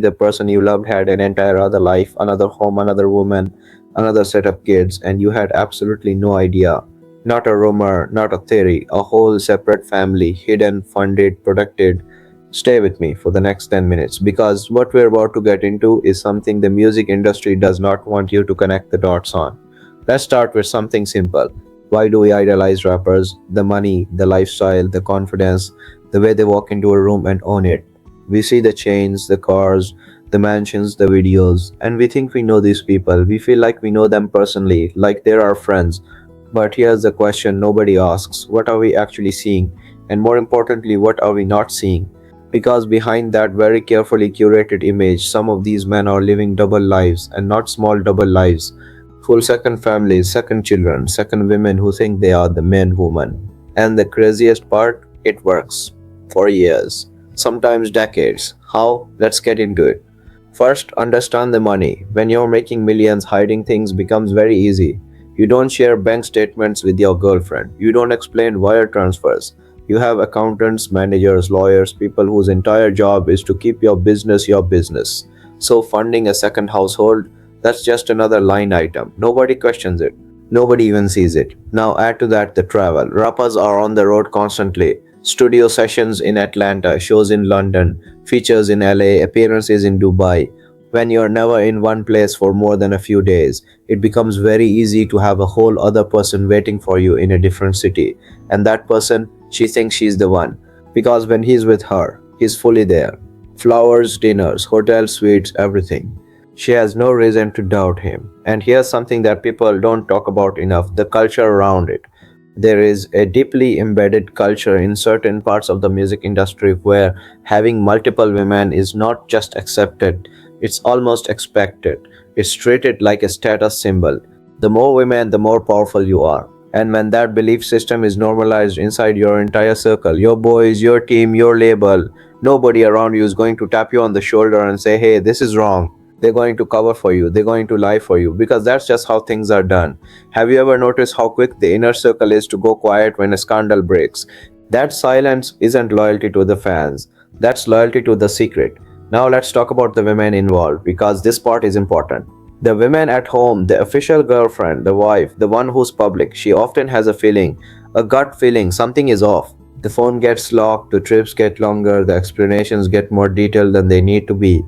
the person you loved had an entire other life, another home, another woman, another set of kids, and you had absolutely no idea. Not a rumor, not a theory, a whole separate family, hidden, funded, protected. Stay with me for the next 10 minutes because what we're about to get into is something the music industry does not want you to connect the dots on. Let's start with something simple. Why do we idolize rappers? The money, the lifestyle, the confidence, the way they walk into a room and own it. We see the chains, the cars, the mansions, the videos, and we think we know these people. We feel like we know them personally, like they're our friends. But here's the question nobody asks: what are we actually seeing? And more importantly, what are we not seeing? Because behind that very carefully curated image, some of these men are living double lives, and not small double lives. Full second families, second children, second women who think they are the main woman. And the craziest part, it works. For years, sometimes decades. How? Let's get into it. First, understand the money. When you're making millions, hiding things becomes very easy. You don't share bank statements with your girlfriend. You don't explain wire transfers. You have accountants, managers, lawyers, people whose entire job is to keep your business. So, funding a second household, that's just another line item. Nobody questions it. Nobody even sees it. Now, add to that the travel. Rappers are on the road constantly. Studio sessions in Atlanta, shows in London, features in LA, appearances in Dubai. When you're never in one place for more than a few days, it becomes very easy to have a whole other person waiting for you in a different city. And that person, she thinks she's the one. Because when he's with her, he's fully there. Flowers, dinners, hotel suites, everything. She has no reason to doubt him. And here's something that people don't talk about enough: the culture around it. There is a deeply embedded culture in certain parts of the music industry where having multiple women is not just accepted, it's almost expected. It's treated like a status symbol. The more women, the more powerful you are. And when that belief system is normalized inside your entire circle, your boys, your team, your label, nobody around you is going to tap you on the shoulder and say, hey, this is wrong. They're going to cover for you, they're going to lie for you, because that's just how things are done. Have you ever noticed how quick the inner circle is to go quiet when a scandal breaks? That silence isn't loyalty to the fans, that's loyalty to the secret. Now let's talk about the women involved, because this part is important. The women at home, the official girlfriend, the wife, the one who's public, she often has a feeling, a gut feeling something is off. The phone gets locked, the trips get longer, the explanations get more detailed than they need to be,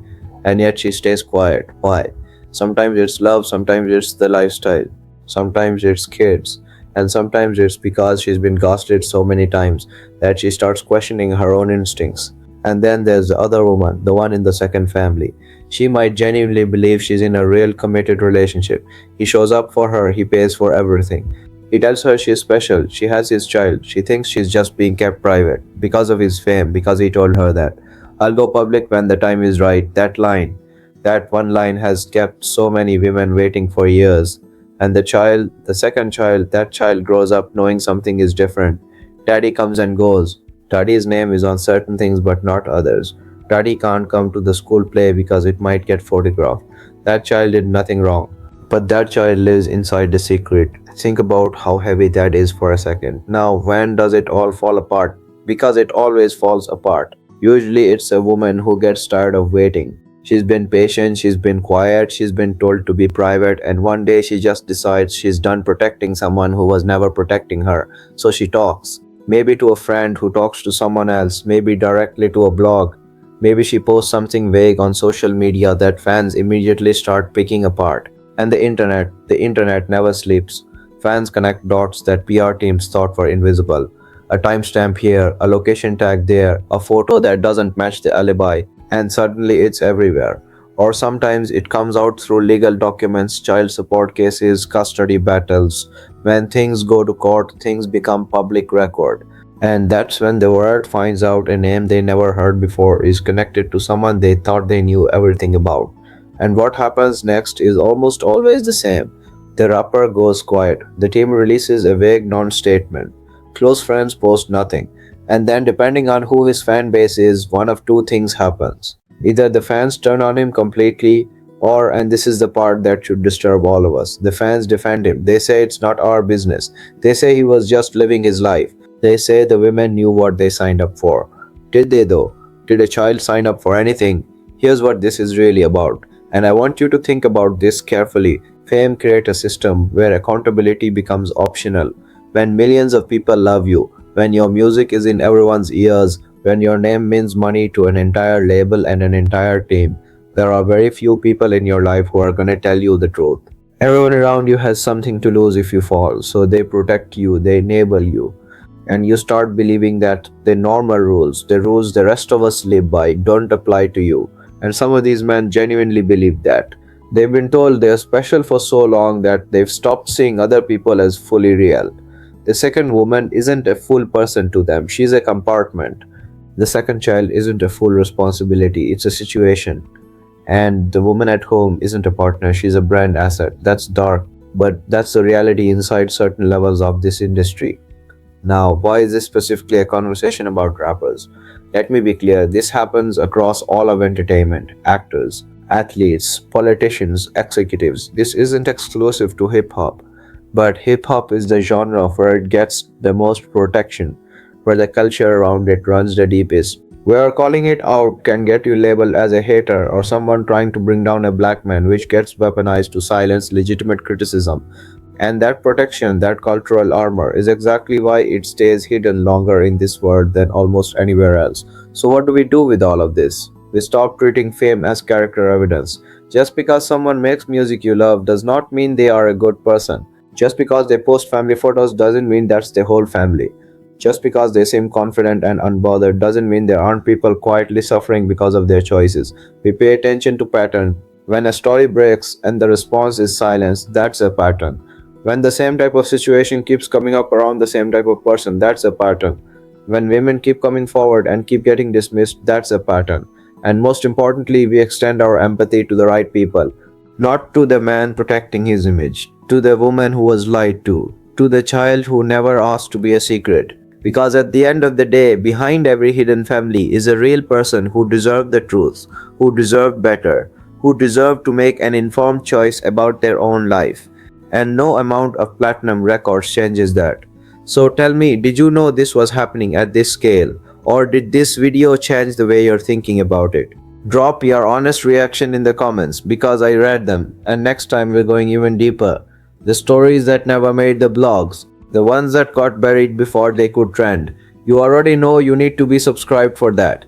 and yet she stays quiet. Why? Sometimes it's love, sometimes it's the lifestyle, sometimes it's kids, and sometimes it's because she's been ghosted so many times that she starts questioning her own instincts. And then there's the other woman, the one in the second family. She might genuinely believe she's in a real committed relationship. He shows up for her, he pays for everything. He tells her she's special, she has his child, she thinks she's just being kept private because of his fame, because he told her that. I'll go public when the time is right. That line, that one line has kept so many women waiting for years. And the child, the second child, that child grows up knowing something is different. Daddy comes and goes. Daddy's name is on certain things but not others. Daddy can't come to the school play because it might get photographed. That child did nothing wrong. But that child lives inside the secret. Think about how heavy that is for a second. Now, when does it all fall apart? Because it always falls apart. Usually it's a woman who gets tired of waiting. She's been patient, she's been quiet, she's been told to be private, and one day she just decides she's done protecting someone who was never protecting her. So she talks. Maybe to a friend who talks to someone else, maybe directly to a blog. Maybe she posts something vague on social media that fans immediately start picking apart. And the internet never sleeps. Fans connect dots that PR teams thought were invisible. A timestamp here, a location tag there, a photo that doesn't match the alibi, and suddenly it's everywhere. Or sometimes it comes out through legal documents, child support cases, custody battles. When things go to court, things become public record. And that's when the world finds out a name they never heard before is connected to someone they thought they knew everything about. And what happens next is almost always the same. The rapper goes quiet. The team releases a vague non-statement. Close friends post nothing. And then depending on who his fan base is, one of two things happens. Either the fans turn on him completely, or, and this is the part that should disturb all of us, the fans defend him. They say it's not our business. They say he was just living his life. They say the women knew what they signed up for. Did they though? Did a child sign up for anything? Here's what this is really about, and I want you to think about this carefully. Fame creates a system where accountability becomes optional. When millions of people love you, when your music is in everyone's ears, when your name means money to an entire label and an entire team, there are very few people in your life who are gonna tell you the truth. Everyone around you has something to lose if you fall, so they protect you, they enable you, and you start believing that the normal rules, the rules the rest of us live by, don't apply to you. And some of these men genuinely believe that. They've been told they're special for so long that they've stopped seeing other people as fully real. The second woman isn't a full person to them, she's a compartment. The second child isn't a full responsibility, it's a situation. And the woman at home isn't a partner, she's a brand asset. That's dark, but that's the reality inside certain levels of this industry. Now, why is this specifically a conversation about rappers? Let me be clear, this happens across all of entertainment: actors, athletes, politicians, executives. This isn't exclusive to hip hop, but hip hop is the genre where it gets the most protection, where the culture around it runs the deepest. Where calling it out can get you labeled as a hater or someone trying to bring down a black man, which gets weaponized to silence legitimate criticism. And that protection, that cultural armor, is exactly why it stays hidden longer in this world than almost anywhere else. So, what do we do with all of this? We stop treating fame as character evidence. Just because someone makes music you love does not mean they are a good person. Just because they post family photos doesn't mean that's their whole family. Just because they seem confident and unbothered doesn't mean there aren't people quietly suffering because of their choices. We pay attention to pattern. When a story breaks and the response is silence, that's a pattern. When the same type of situation keeps coming up around the same type of person, that's a pattern. When women keep coming forward and keep getting dismissed, that's a pattern. And most importantly, we extend our empathy to the right people. Not to the man protecting his image, to the woman who was lied to the child who never asked to be a secret. Because at the end of the day, behind every hidden family is a real person who deserved the truth, who deserved better, who deserved to make an informed choice about their own life. And no amount of platinum records changes that. So tell me, did you know this was happening at this scale? Or did this video change the way you're thinking about it? Drop your honest reaction in the comments because I read them, and next time we're going even deeper. The stories that never made the blogs, the ones that got buried before they could trend. You already know you need to be subscribed for that.